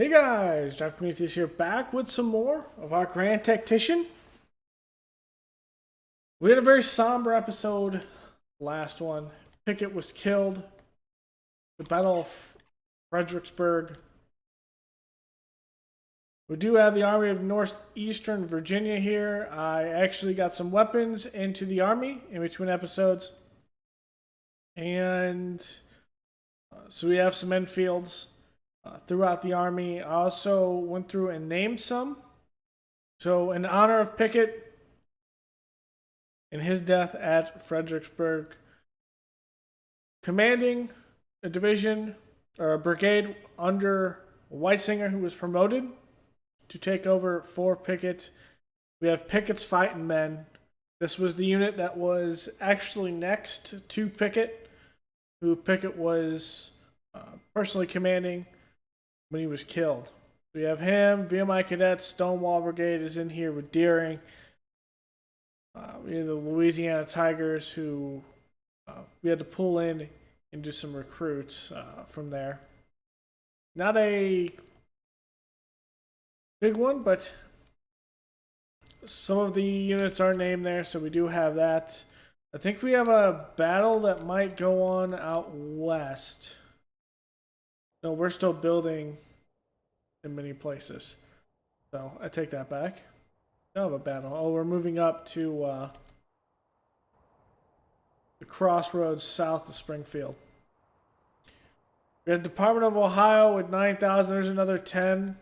Hey guys, Dr. Prometheus here, back with some more of our Grand Tactician. We had a very somber episode, last one. Pickett was killed. The Battle of Fredericksburg. We do have the Army of Northeastern Virginia here. I actually got some weapons into the Army in between episodes. And so we have some Enfields throughout the Army. I also went through and named some. So in honor of Pickett and his death at Fredericksburg, commanding a division or a brigade under Weisinger, who was promoted to take over for Pickett. We have Pickett's fighting men. This was the unit that was actually next to Pickett, who Pickett was personally commanding when he was killed. We have him. VMI Cadets, Stonewall Brigade is in here with Deering. We have the Louisiana Tigers, who we had to pull in and do some recruits from there. Not a big one, but some of the units are named there, so we do have that. I think we have a battle that might go on out west. No, we're still building in many places. So I take that back. No, have a battle. Oh, we're moving up to the crossroads south of Springfield. We have Department of Ohio with 9,000. There's another 10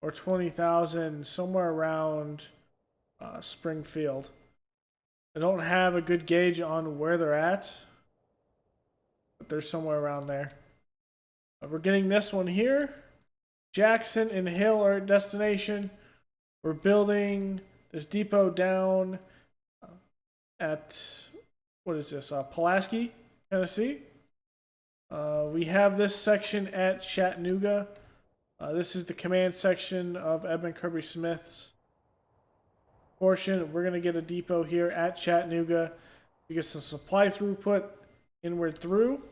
or 20,000 somewhere around Springfield. I don't have a good gauge on where they're at, but they're somewhere around there. We're getting this one here. Jackson and Hill are at destination. We're building this depot down at, what is this, Pulaski, Tennessee. We have this section at Chattanooga. This is the command section of Edmund Kirby Smith's portion. We're going to get a depot here at Chattanooga to get some supply throughput inward through.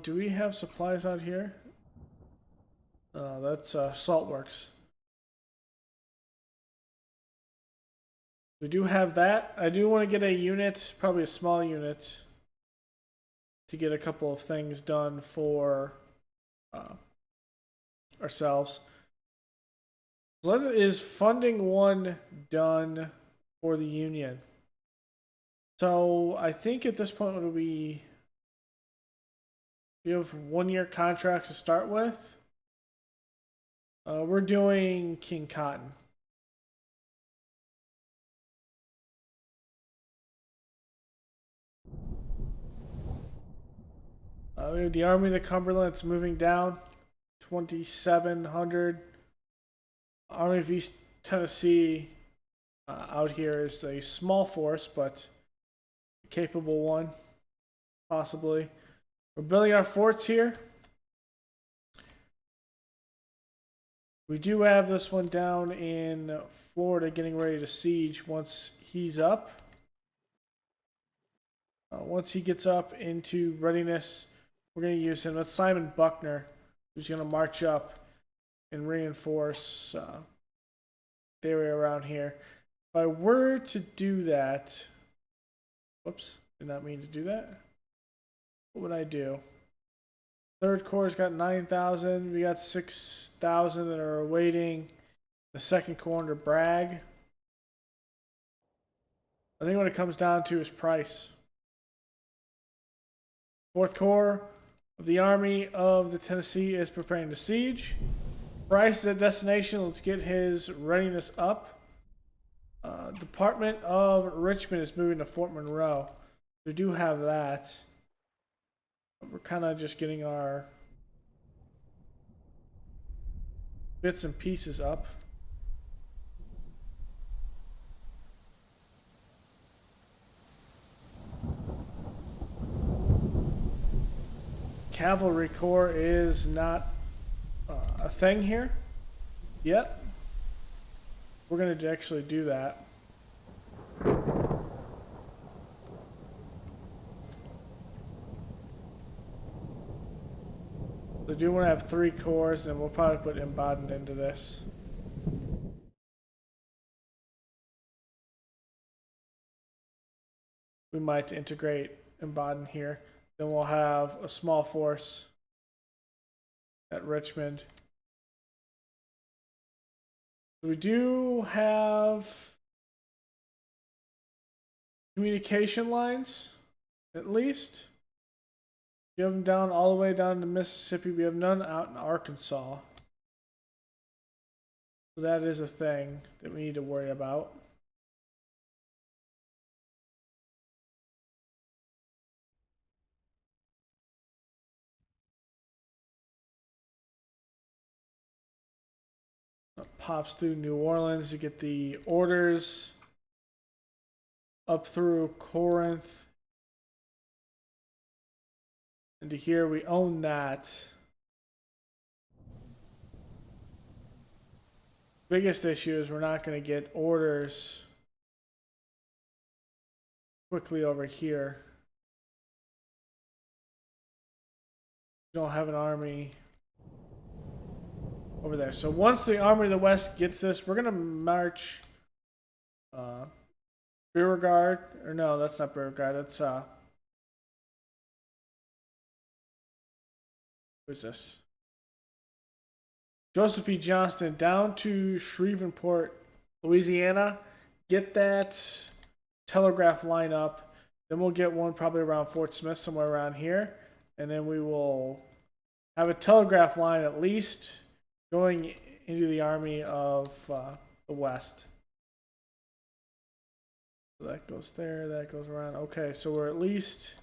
Do we have supplies out here? That's Saltworks. We do have that. I do want to get a unit, probably a small unit, to get a couple of things done for ourselves. So is funding one done for the Union? So I think at this point would we have 1 year contracts to start with. We're doing King Cotton. We have the Army of the Cumberland. It's moving down. 2,700. Army of East Tennessee out here is a small force, but a capable one, possibly. We're building our forts here. We do have this one down in Florida getting ready to siege once he's up. Once he gets up into readiness, we're going to use him. That's Simon Buckner, who's going to march up and reinforce the area around here. If I were to do that, whoops, did not mean to do that. What would I do? Third Corps got 9,000. We got 6,000 that are awaiting the Second Corps under Bragg. I think what it comes down to is price. Fourth Corps of the Army of the Tennessee is preparing to siege. Price is at destination. Let's get his readiness up. Department of Richmond is moving to Fort Monroe. We do have that. We're kind of just getting our bits and pieces up. Cavalry Corps is not a thing here yet. We're going to actually do that. So I do want to have 3 cores, and we'll probably put embodied into this. We might integrate embodied here. Then we'll have a small force at Richmond. We do have communication lines, at least. You have them down all the way down to Mississippi. We have none out in Arkansas. So that is a thing that we need to worry about. It pops through New Orleans. You get the orders up through Corinth. And to here, we own that. Biggest issue is we're not going to get orders quickly over here. We don't have an army over there. So once the Army of the West gets this, we're going to march Beauregard. Or no, that's not Beauregard. That's who's this? Joseph E. Johnston down to Shreveport, Louisiana. Get that telegraph line up. Then we'll get one probably around Fort Smith, somewhere around here. And then we will have a telegraph line at least going into the Army of the West. So that goes there, that goes around. Okay, so we're at least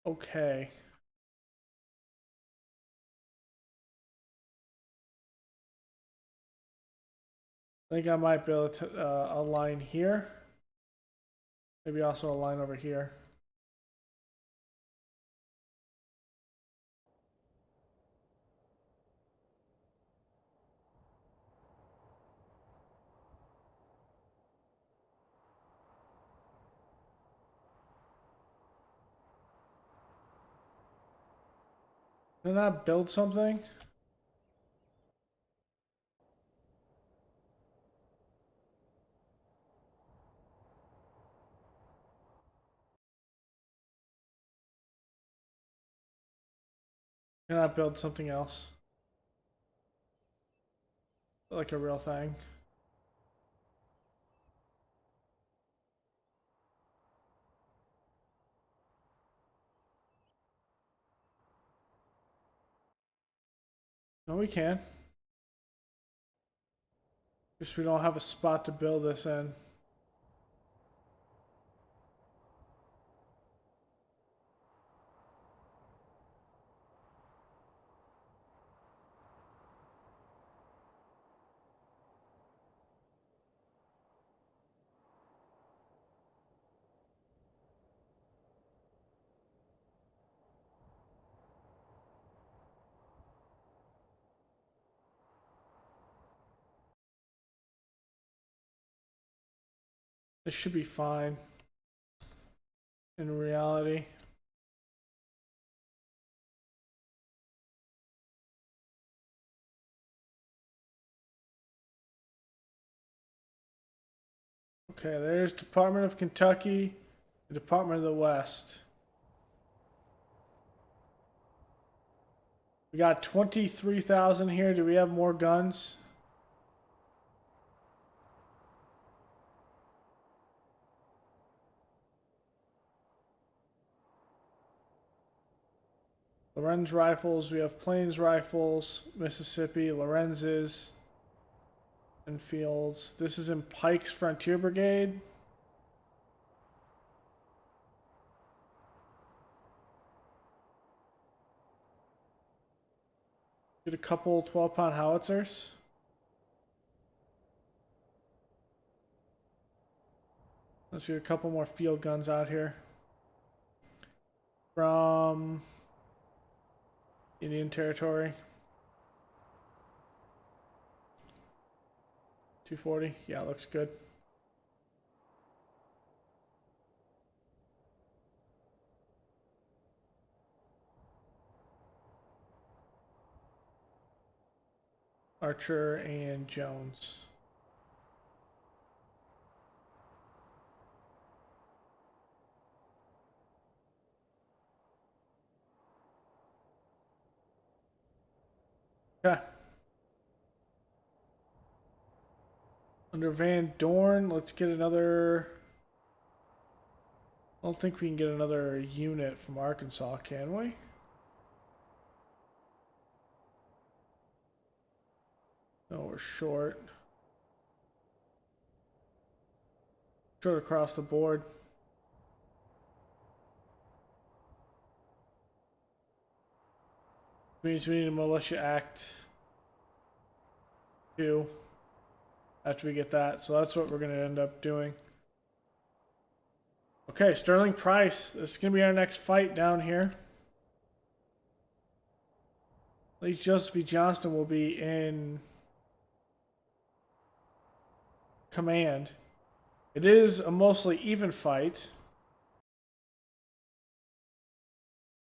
okay. I think I might be able to a line here. Maybe also a line over here. Can I build something? Can I build something else? Like a real thing. No, we can. Just we don't have a spot to build this in. This should be fine in reality. Okay, there's Department of Kentucky, the Department of the West. We got 23,000 here. Do we have more guns? Lorenz rifles. We have Plains rifles, Mississippi, Lorenz's, and Fields. This is in Pike's Frontier Brigade. Get a couple 12-pound howitzers. Let's get a couple more field guns out here. From Indian Territory. 240. Yeah, looks good. Archer and Jones. Okay. Under Van Dorn, let's get another. I don't think we can get another unit from Arkansas, can we? No, we're short. Short across the board. Means we need a militia act 2 after we get that. So that's what we're going to end up doing. Okay, Sterling Price. This is going to be our next fight down here. At least Joseph V. Johnston will be in command. It is a mostly even fight.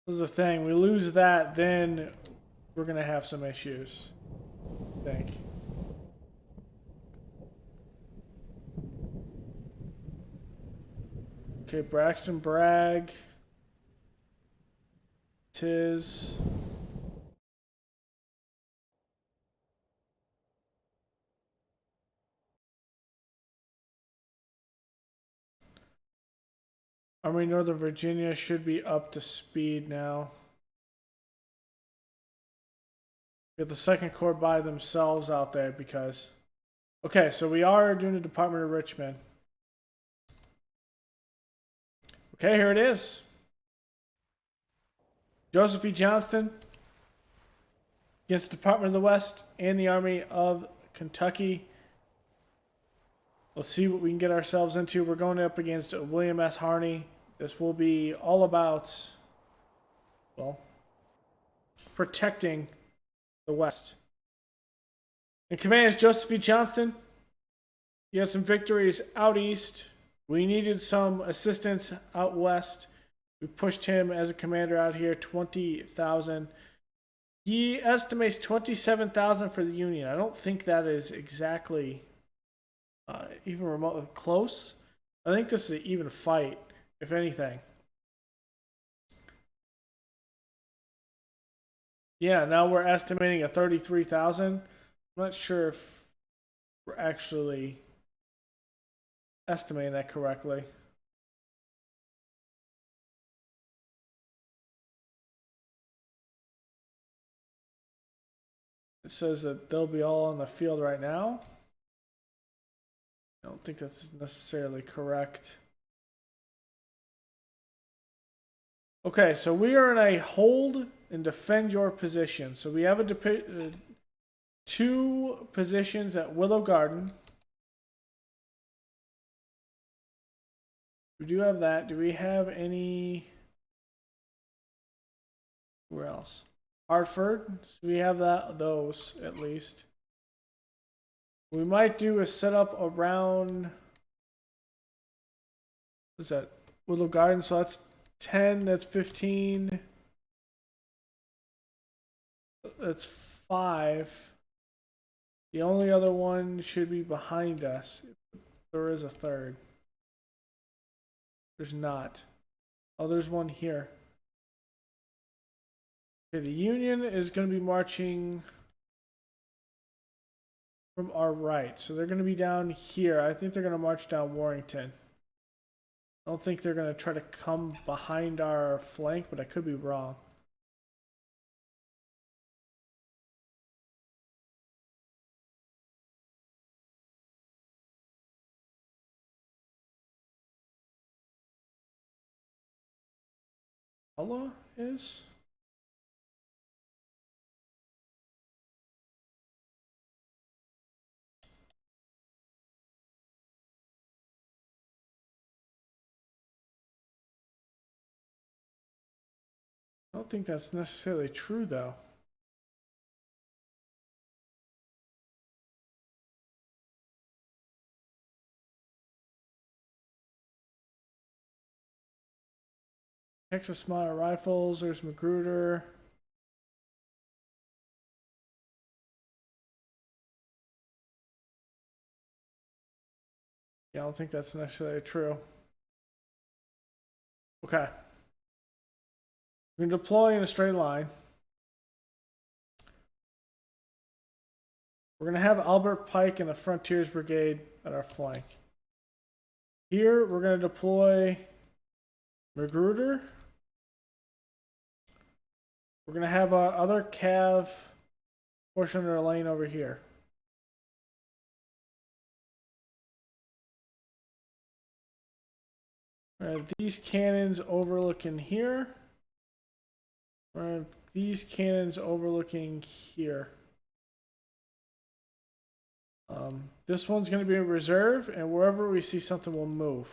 This is the thing. We lose that, then we're going to have some issues, I think. Okay, Braxton Bragg. Tiz. Army Northern Virginia should be up to speed now. Get the Second Corps by themselves out there because... Okay, so we are doing the Department of Richmond. Okay, here it is. Joseph E. Johnston against the Department of the West and the Army of Kentucky. Let's see what we can get ourselves into. We're going up against William S. Harney. This will be all about, well, protecting the West. In command is Joseph E. Johnston. He had some victories out east. We needed some assistance out west. We pushed him as a commander out here, 20,000. He estimates 27,000 for the Union. I don't think that is exactly even remotely close. I think this is an even fight, if anything. Yeah, now we're estimating a 33,000. I'm not sure if we're actually estimating that correctly. It says that they'll be all on the field right now. I don't think that's necessarily correct. Okay, so we are in a hold and defend your position. So we have a 2 positions at Willow Garden. We do have that. Do we have any? Where else? Hartford. So we have those at least. We might do a setup around. What's that? Willow Garden. So that's 10. That's 15. That's 5. The only other one should be behind us. There is a third. There's not. Oh, there's one here. Okay, the Union is going to be marching from our right. So they're going to be down here. I think they're going to march down Warrington. I don't think they're going to try to come behind our flank, but I could be wrong. Allah is? I don't think that's necessarily true, though. Texas Smaller Rifles, there's Magruder. Yeah, I don't think that's necessarily true. Okay. We're going to deploy in a straight line. We're going to have Albert Pike and the Frontiers Brigade at our flank. Here, we're going to deploy Magruder. We're going to have our other Cav portion of our lane over here. We're going to have these cannons overlooking here. We're going to have these cannons overlooking here. This one's going to be a reserve, and wherever we see something, we'll move.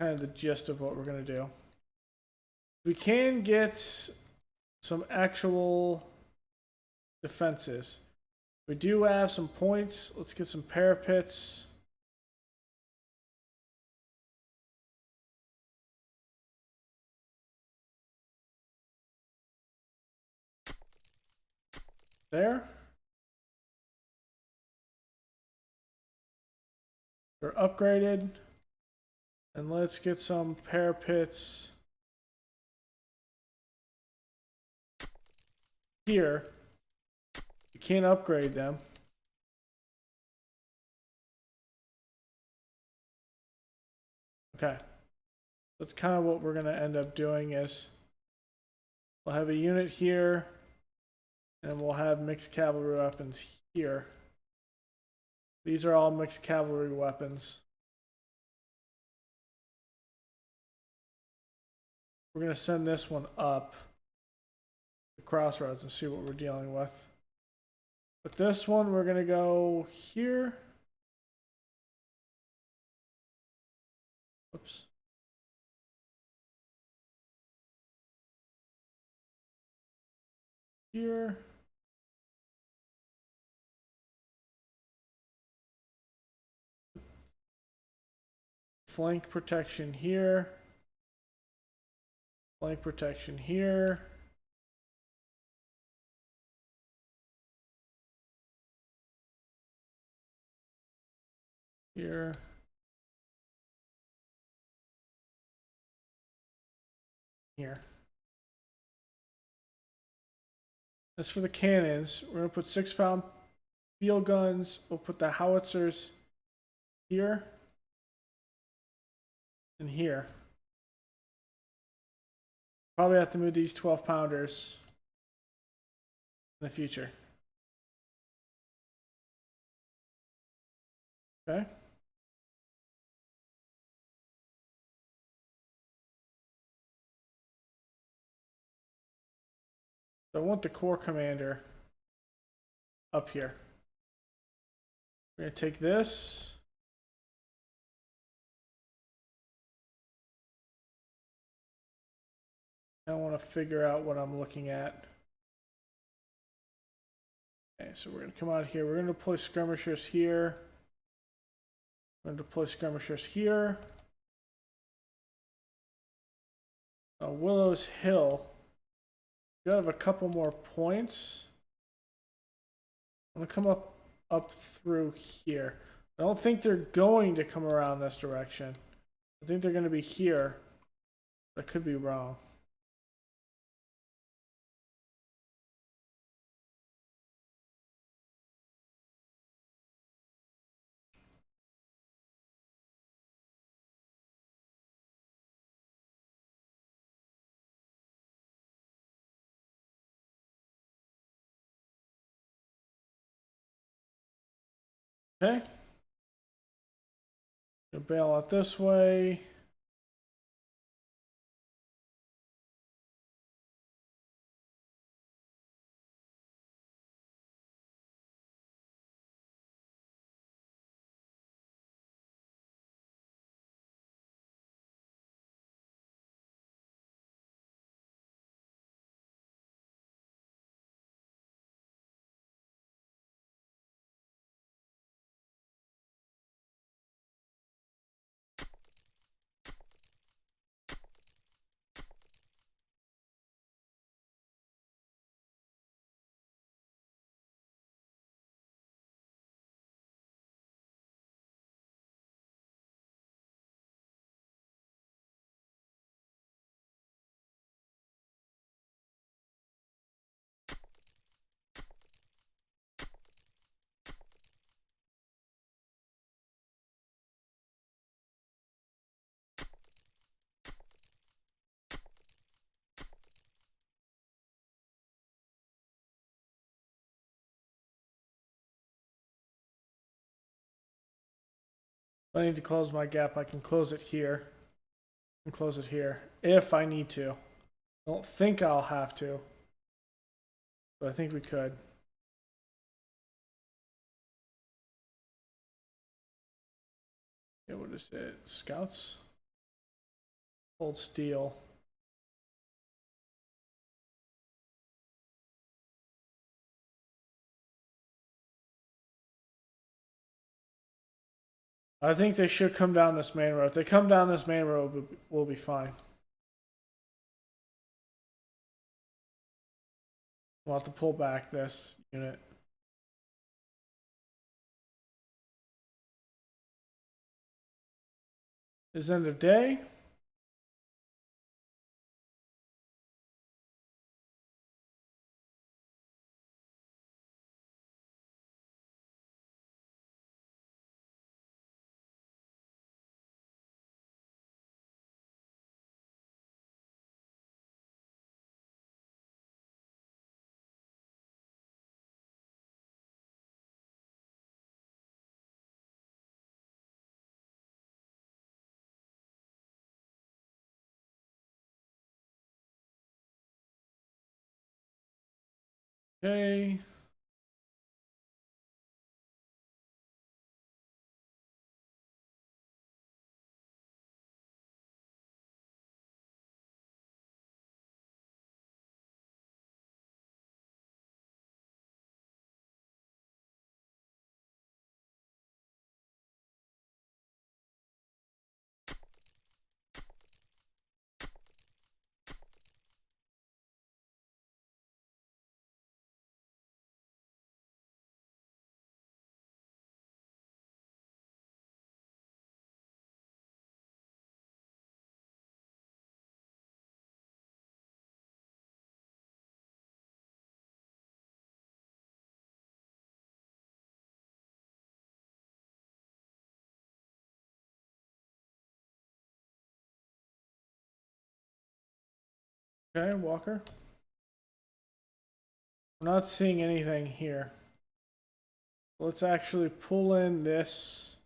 Kind of the gist of what we're going to do. We can get some actual defenses. We do have some points. Let's get some parapets. There. They're upgraded. And let's get some parapets here. You can't upgrade them. Okay. That's kind of what we're going to end up doing is we'll have a unit here and we'll have mixed cavalry weapons here. These are all mixed cavalry weapons. We're going to send this one up the crossroads and see what we're dealing with. With this one, we're going to go here. Oops. Here. Flank protection here. Flank protection here. Here. Here. As for the cannons, we're going to put 6-pound field guns. We'll put the howitzers here and here. Probably have to move these 12-pounders in the future. Okay. So I want the corps commander up here. We're going to take this. I want to figure out what I'm looking at. Okay, so we're going to come out here. We're going to deploy skirmishers here. We're going to deploy skirmishers here. Willows Hill. We have a couple more points. I'm going to come up through here. I don't think they're going to come around this direction. I think they're going to be here. I could be wrong. Okay. Gonna bail out this way. If I need to close my gap, I can close it here. And close it here if I need to. I don't think I'll have to, but I think we could. Okay, what is it? Scouts? Hold steel. I think they should come down this main road. If they come down this main road, we'll be fine. We'll have to pull back this unit. Is end of day. Okay. Okay, Walker. I'm not seeing anything here. Let's actually pull in this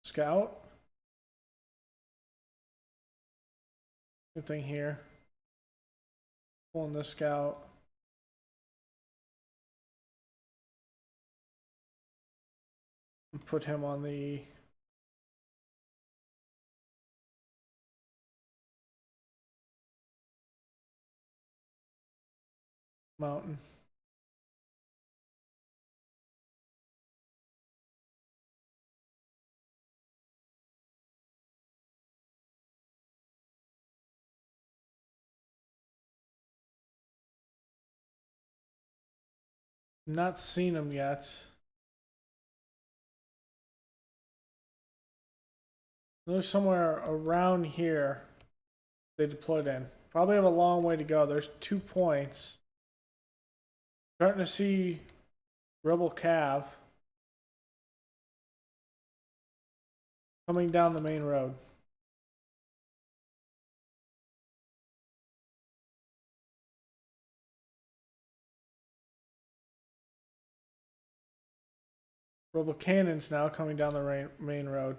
scout. Good thing here. Pull in this scout. And put him on the mountain. Not seen him yet. There's somewhere around here they deployed in. Probably have a long way to go. There's 2 points. Starting to see rebel cav coming down the main road. Rebel cannons now coming down the main road.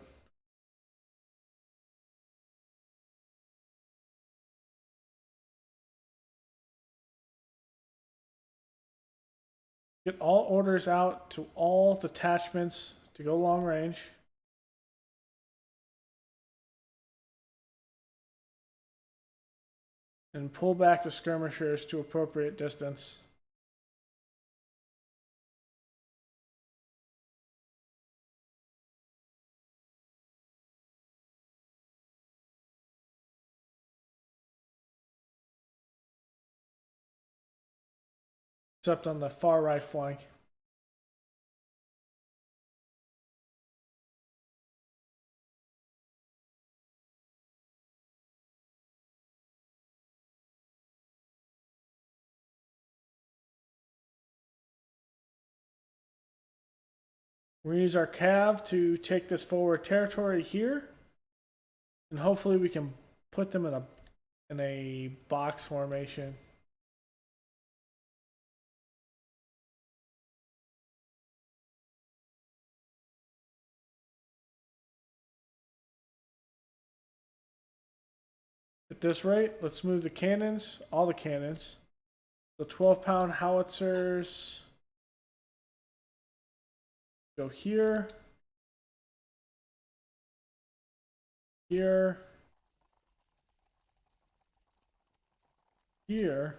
Get all orders out to all detachments to go long range. And pull back the skirmishers to appropriate distance. Except on the far right flank. We're gonna use our cav to take this forward territory here, and hopefully we can put them in a box formation. At this rate, let's move the cannons, all the cannons. The 12-pound howitzers go here, here, here.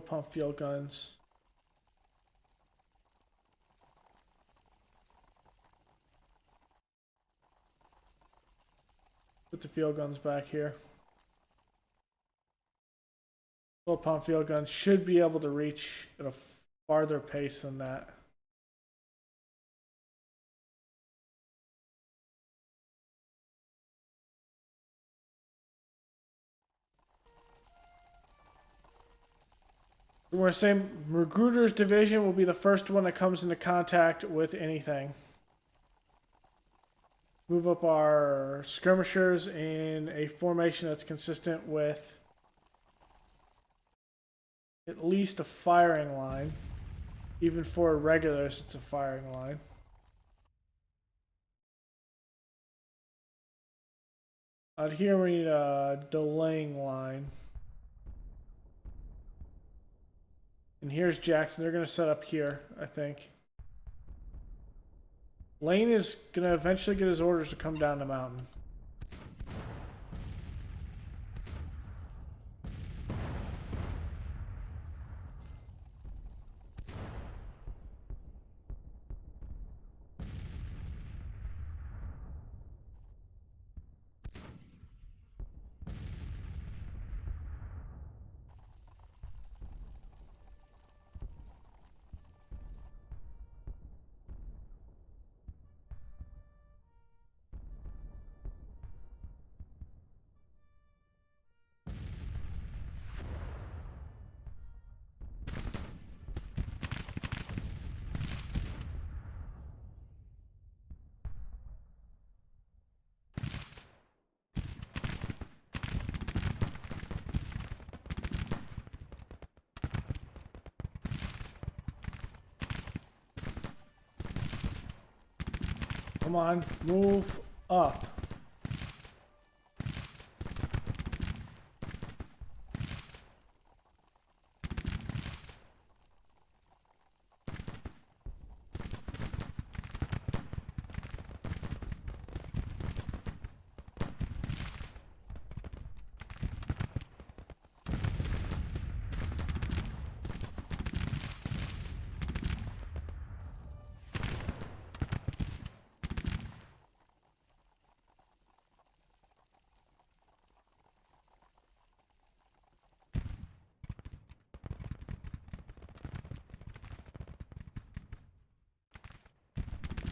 Pump field guns. Put the field guns back here. Full pump field guns should be able to reach at a farther pace than that. We're going to say Magruder's division will be the first one that comes into contact with anything. Move up our skirmishers in a formation that's consistent with at least a firing line. Even for regulars, it's a firing line. Out here we need a delaying line. And here's Jackson. They're going to set up here, I think. Lane is going to eventually get his orders to come down the mountain. Come on, move up.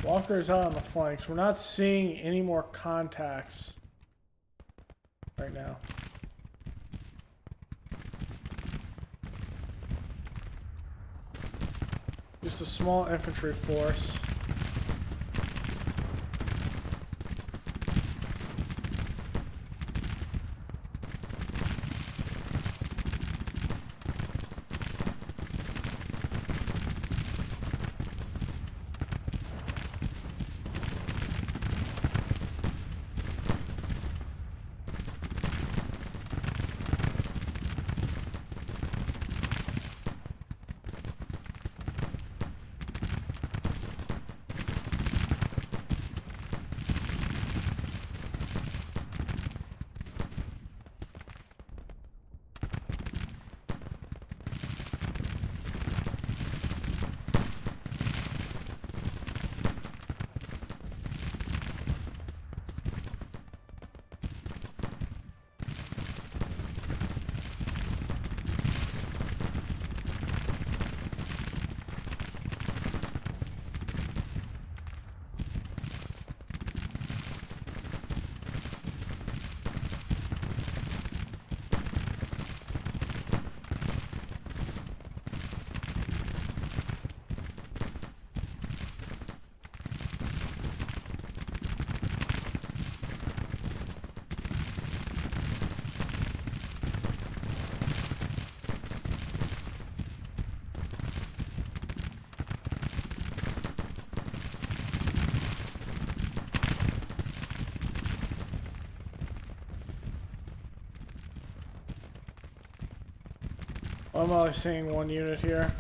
Walker's out on the flanks. We're not seeing any more contacts right now. Just a small infantry force. I'm only seeing one unit here.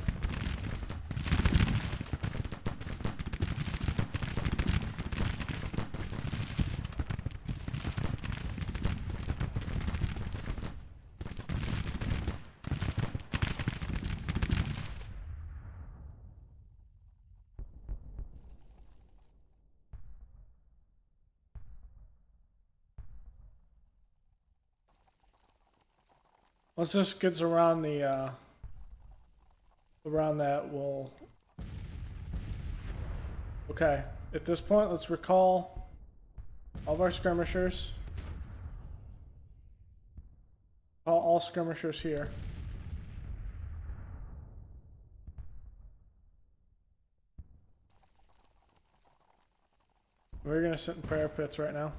Once this gets around the, around that, we'll... Okay, at this point, let's recall all of our skirmishers. All skirmishers here. We're gonna sit in prayer pits right now.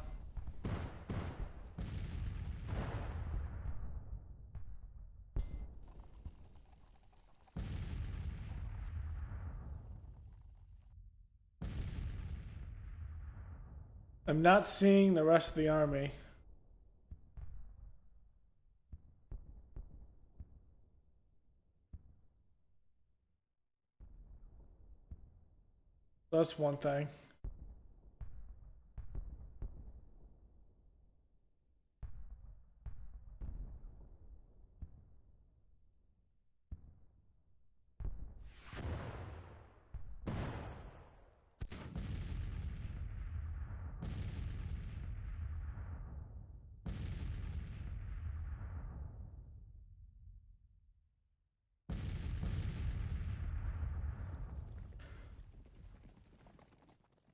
I'm not seeing the rest of the army. That's one thing.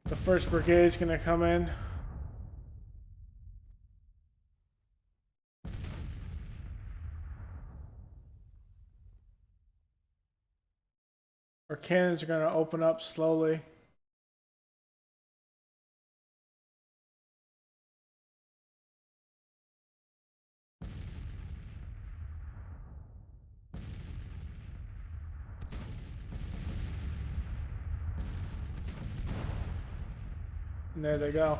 The first brigade's gonna come in. Our cannons are gonna open up slowly. And there they go.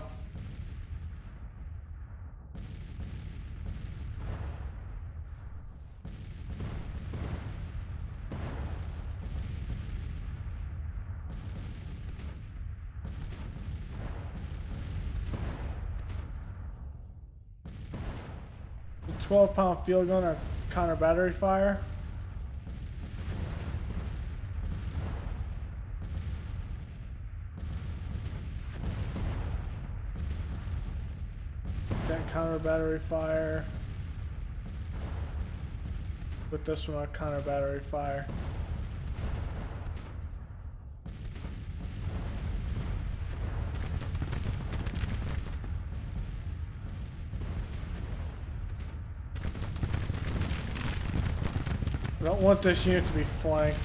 The 12-pound field gun or counter battery fire. Then counter battery fire. With this one on counter battery fire. I don't want this unit to be flanked.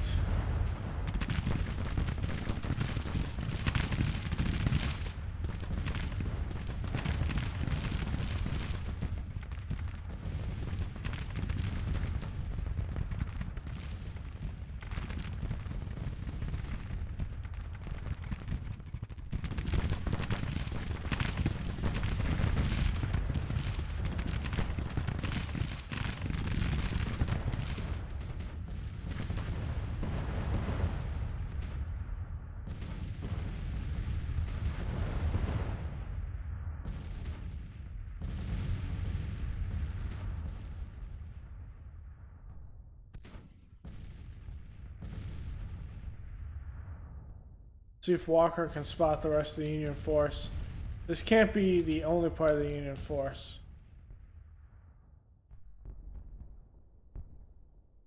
See if Walker can spot the rest of the Union force. This can't be the only part of the Union force.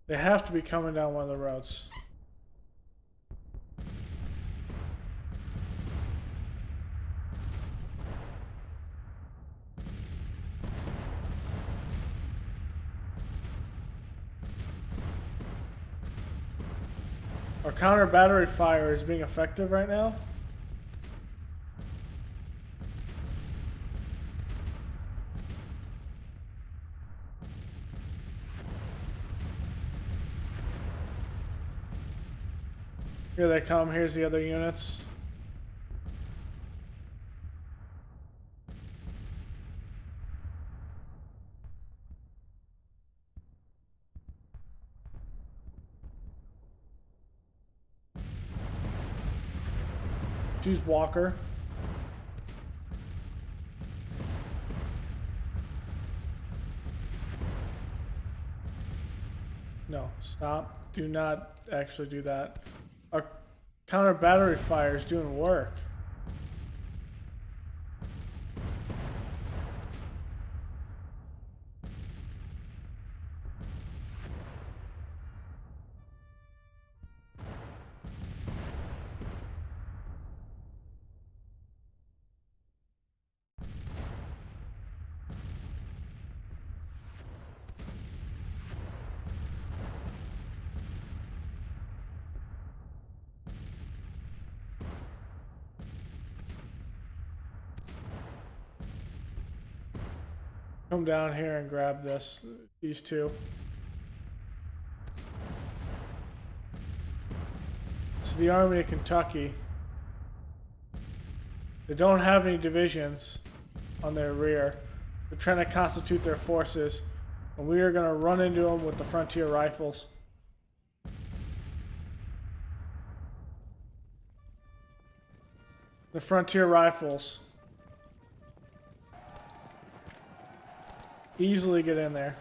They have to be coming down one of the roads. Our counter battery fire is being effective right now. Here they come. Here's the other units. Use Walker. No, stop. Do not actually do that. Our counter battery fire is doing work. Come down here and grab these two. This is the Army of Kentucky. They don't have any divisions on their rear. They're trying to constitute their forces, and we are going to run into them with the frontier rifles. The frontier rifles. Easily get in there.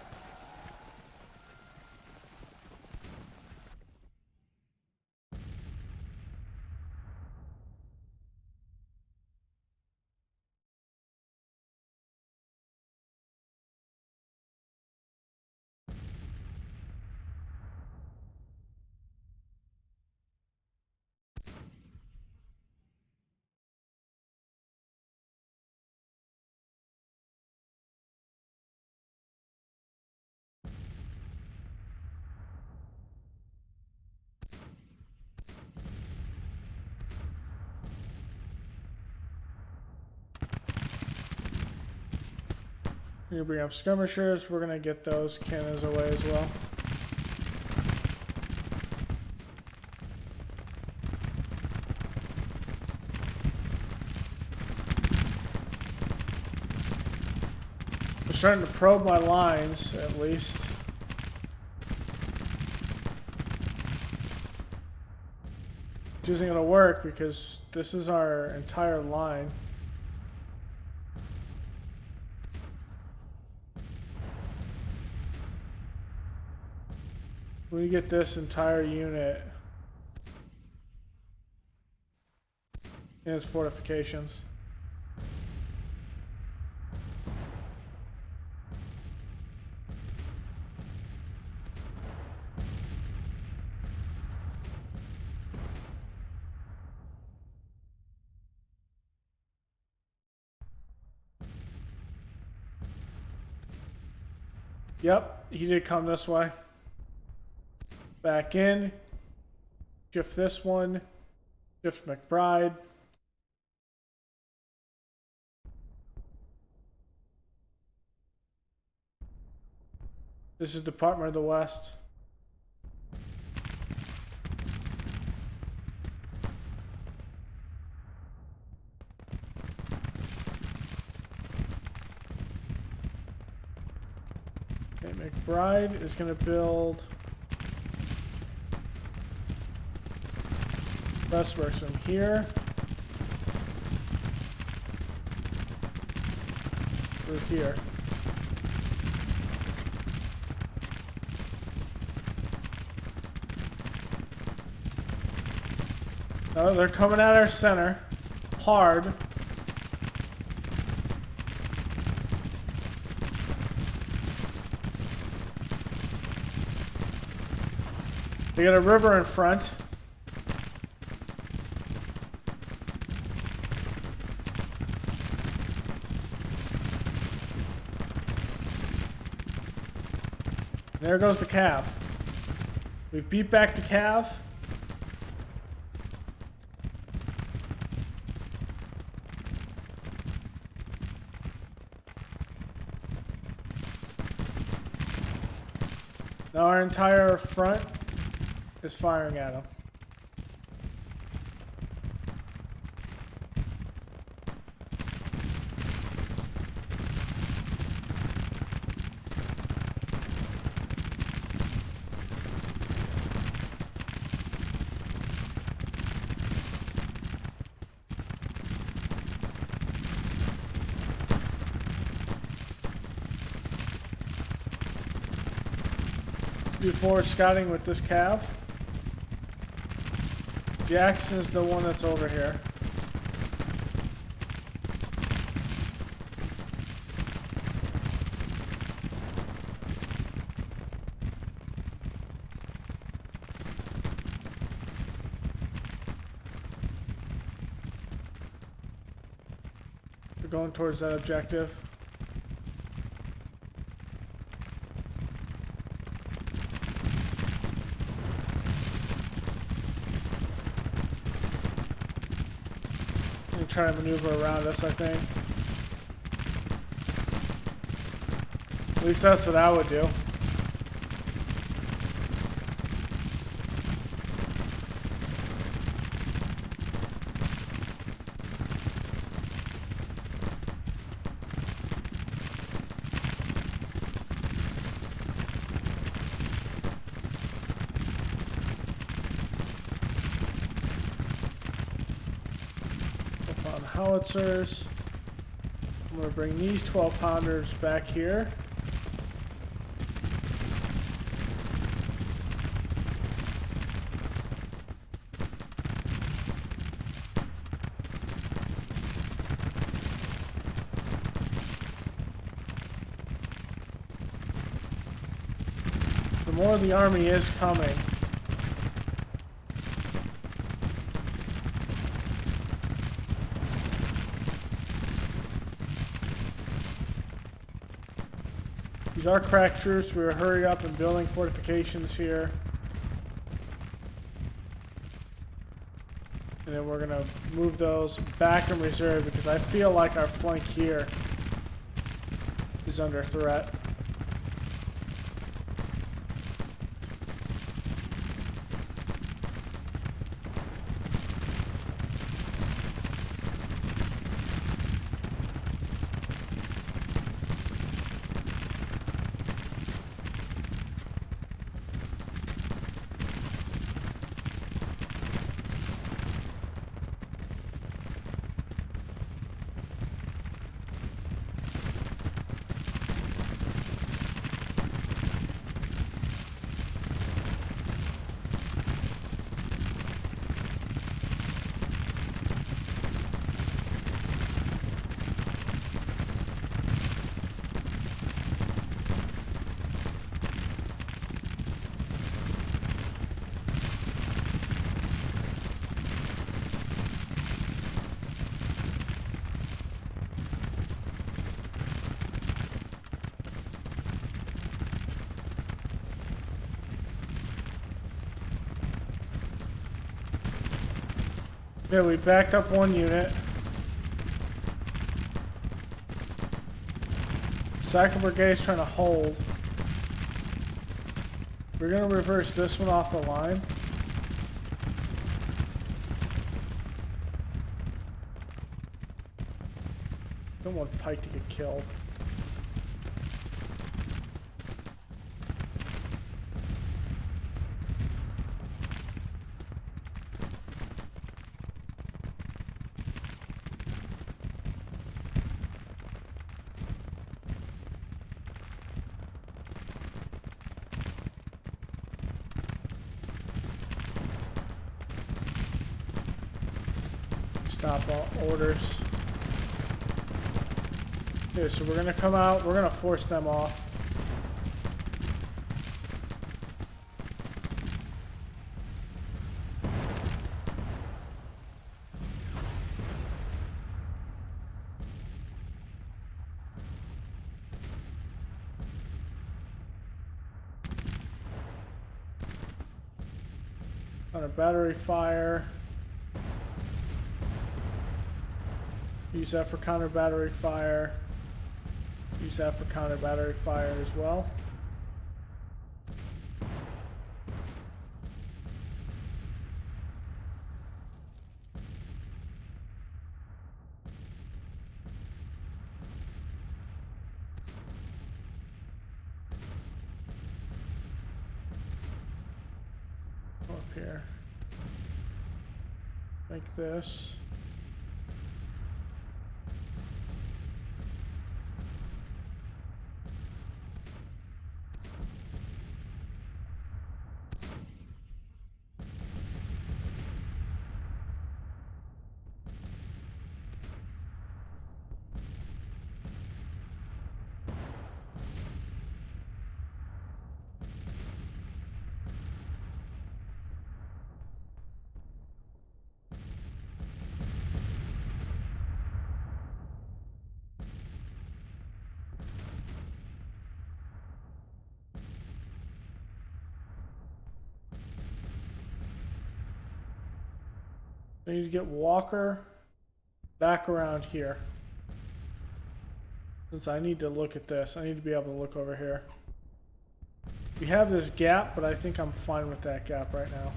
We're gonna bring up skirmishers. We're gonna get those cannons away as well. They're starting to probe my lines, at least. Which isn't gonna work because this is our entire line. We get this entire unit in its fortifications. Yep, he did come this way. Back in. Shift this one. Shift McBride. This is Department of the West. Okay, McBride is going to build breastworks from here through here. Oh, they're coming at our center hard. They got a river in front. There goes the Cav. We've beat back the Cav. Now our entire front is firing at them. do forward scouting with this cav. Jackson's the one that's over here. We're going towards that objective. Try to maneuver around us, I think. At least that's what I would do. Howitzers. I'm going to bring these 12-pounders back here. The more of the army is coming. These are crack troops. We were hurry up and building fortifications here. And then we're going to move those back in reserve because I feel like our flank here is under threat. Okay, we backed up one unit. Second Brigade's trying to hold. We're going to reverse this one off the line. Don't want Pike to get killed. Stop all orders. Okay, so we're gonna come out, we're gonna force them off. On a battery fire. Use that for counter battery fire. Use that for counter battery fire as well. Go up here. Like this. I need to get Walker back around here. Since I need to look at this, I need to be able to look over here. We have this gap, but I think I'm fine with that gap right now.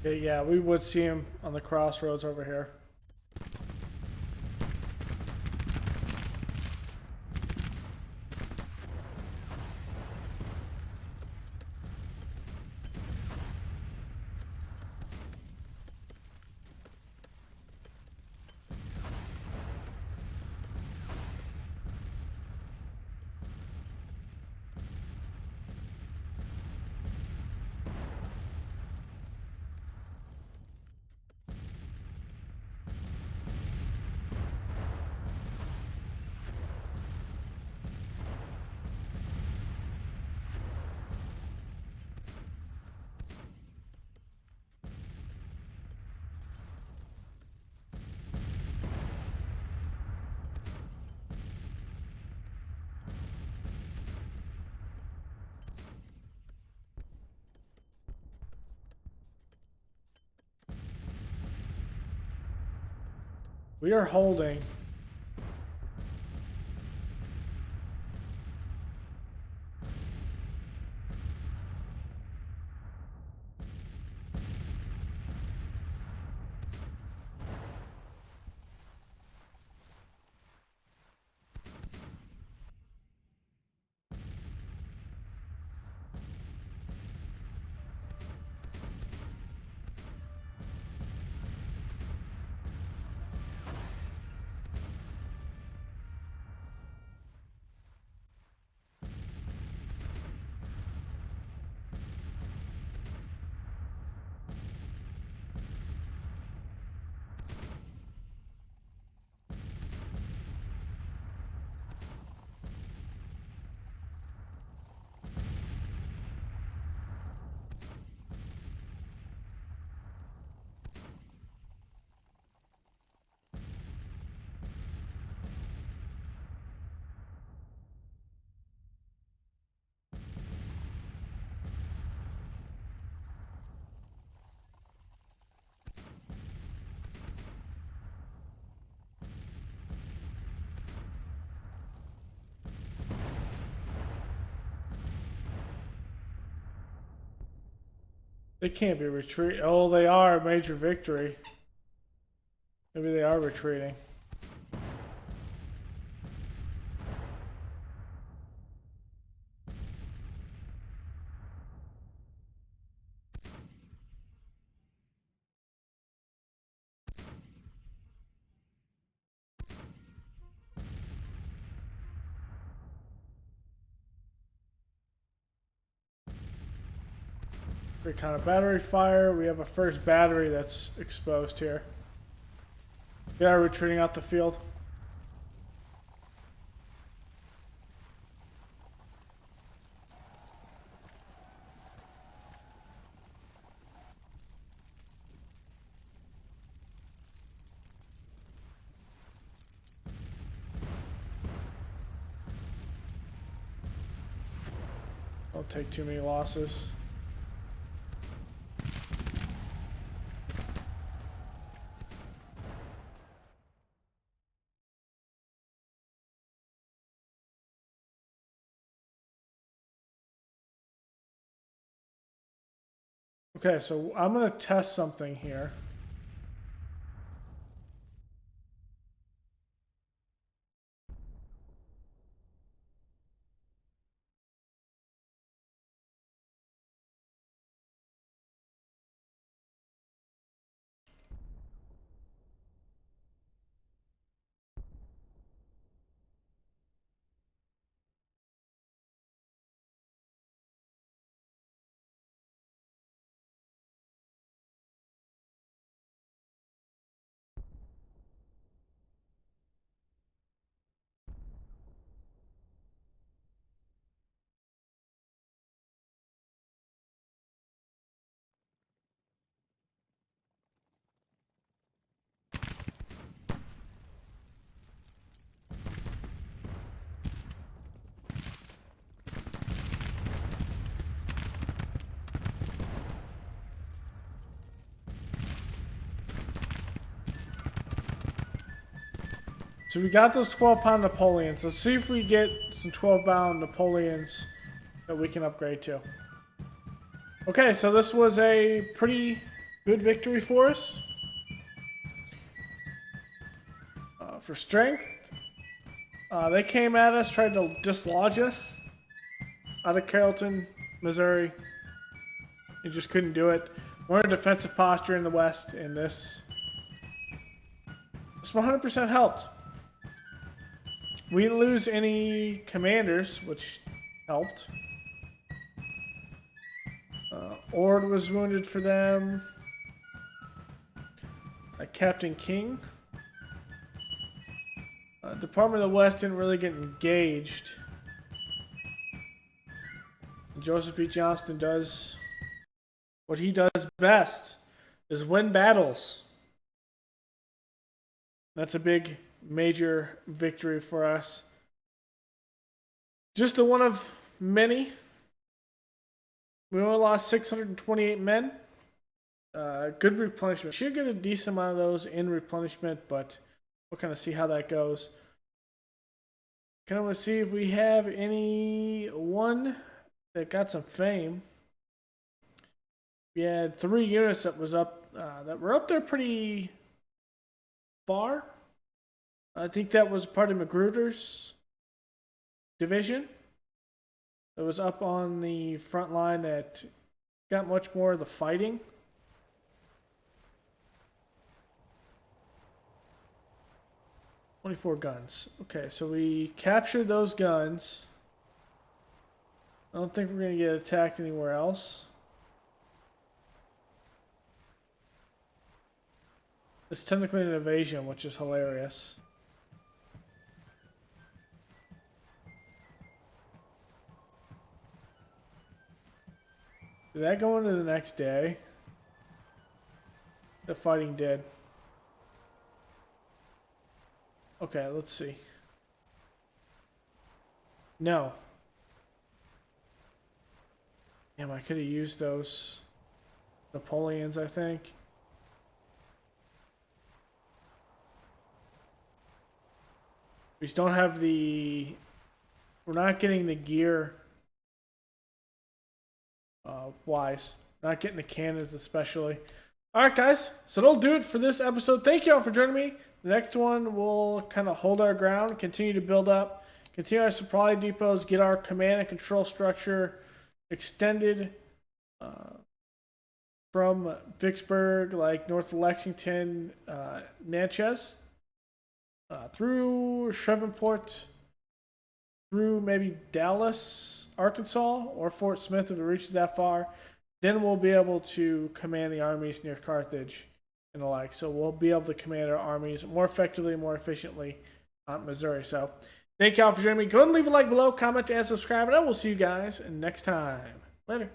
Yeah, we would see him on the crossroads over here. We are holding. They can't be retreating. Oh, they are. Major victory. Maybe they are retreating. Great kind of battery fire. We have a first battery that's exposed here. They are retreating out the field. Don't take too many losses. Okay, so I'm going to test something here. So we got those 12-pound Napoleons. Let's see if we get some 12-pound Napoleons that we can upgrade to. Okay, so this was a pretty good victory for us. For strength, they came at us, tried to dislodge us out of Carrollton, Missouri. They just couldn't do it. We're in a defensive posture in the West, and this 100% helped. We didn't lose any commanders, which helped. Ord was wounded for them. Captain King. Department of the West didn't really get engaged. Joseph E. Johnston does what he does best, is win battles. That's a big, major victory for us. Just a one of many. We only lost 628 men. Good replenishment. Should get a decent amount of those in replenishment, but we'll kind of see how that goes. Kind of see if we have anyone that got some fame. We had 3 units that was up that were up there pretty far. I think that was part of Magruder's division. It was up on the front line that got much more of the fighting. "24 guns. Okay, so we captured those guns. I don't think we're going to get attacked anywhere else. It's technically an invasion, which is hilarious. Did that go into the next day? The fighting did. Okay, let's see. No. Damn, I could have used those Napoleons, I think. We just don't have the... We're not getting the gear wise. not getting the cannons especially. All right, guys. So that'll do it for this episode. Thank you all for joining me. The next one, we'll kind of hold our ground, continue to build up, continue our supply depots, get our command and control structure extended from Vicksburg, like north of Lexington, Natchez, through Shreveport, through maybe Dallas, Arkansas, or Fort Smith if it reaches that far. Then we'll be able to command the armies near Carthage and the like. So we'll be able to command our armies more effectively, more efficiently on Missouri. So thank y'all for joining me. Go ahead and leave a like below, comment, and subscribe, and I will see you guys next time. Later.